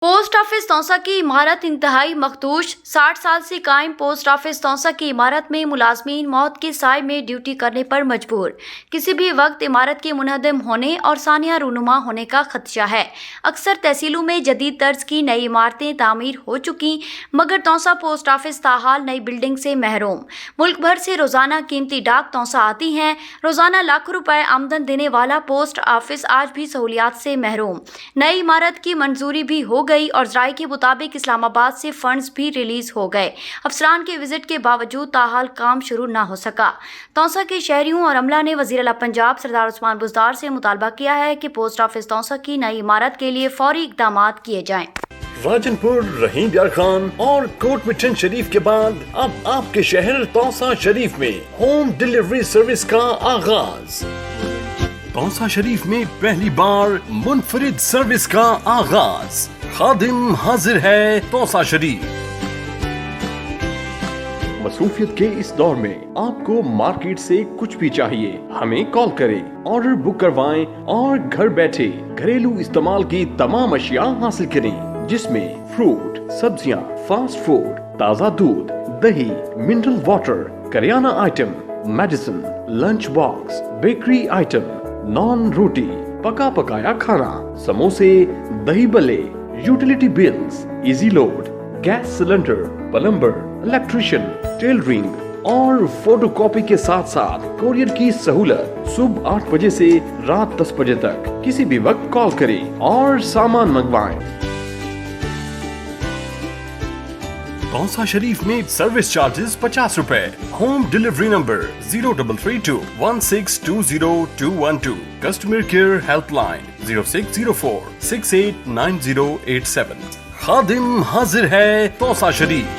Post office Taunsa की इमारत इंतहाई मखदूश। 60 साल से कायम पोस्ट ऑफिस तौसा की इमारत में मुलाजमीन मौत के साए में ड्यूटी करने पर मजबूर। किसी भी वक्त इमारत के मुनहदम होने और सानिया रूनुमा होने का खदशा है। अक्सर तहसीलों में जदीद तर्ज की नई इमारतें तामीर हो चुकी, मगर तौसा पोस्ट ऑफिस ताहाल नई बिल्डिंग से महरूम। मुल्क भर से रोजाना कीमती डाक तौसा आती हैं। रोजाना लाखों रुपए आमदन देने वाला पोस्ट ऑफिस आज भी सहूलियात से महरूम। नई इमारत की मंजूरी भी हो गई और ज़राए के मुताबिक इस्लामाबाद से फंड्स भी रिलीज हो गए। अफसरान के विजिट के बावजूद ताहाल काम शुरू न हो सका। तौसा के शहरियों और अमला ने वज़ीर आला पंजाब सरदार उस्मान बुज़दार से मुतालबा किया है कि पोस्ट ऑफिस तौसा की नई इमारत के लिए फौरी इक़दामात किए जाएं। राजनपुर, रहीम यार खान और कोट मिठन शरीफ के बाद अब आपके शहर तौसा शरीफ में होम डिलीवरी सर्विस का आगाज। तौसा शरीफ में पहली बार मुनफरिद सर्विस का आगाज। खादिम हाजिर है तौसा शरीफ। मसरूफियत के इस दौर में आपको मार्केट से कुछ भी चाहिए, हमें कॉल करें, ऑर्डर बुक करवाएं और घर बैठे घरेलू इस्तेमाल की तमाम अशिया हासिल करें, जिसमें फ्रूट, सब्जियां, फास्ट फूड, ताज़ा दूध, दही, मिनरल वाटर, करियाना item, medicine, lunch box, bakery item, naan रोटी, पका पकाया खाना, समोसे, दही बल्ले, utility bills, easy load, gas cylinder, plumber, electrician, tailoring और फोटोकॉपी के साथ साथ कोरियर की सहूलत। सुबह 8 बजे से रात 10 बजे तक किसी भी वक्त कॉल करें और सामान मंगवाएं। तौसा शरीफ में सर्विस चार्जेस 50 रुपए। Home delivery number 0332 1620 customer care helpline 0604 689087। खादिम हाजिर है तौसा शरीफ।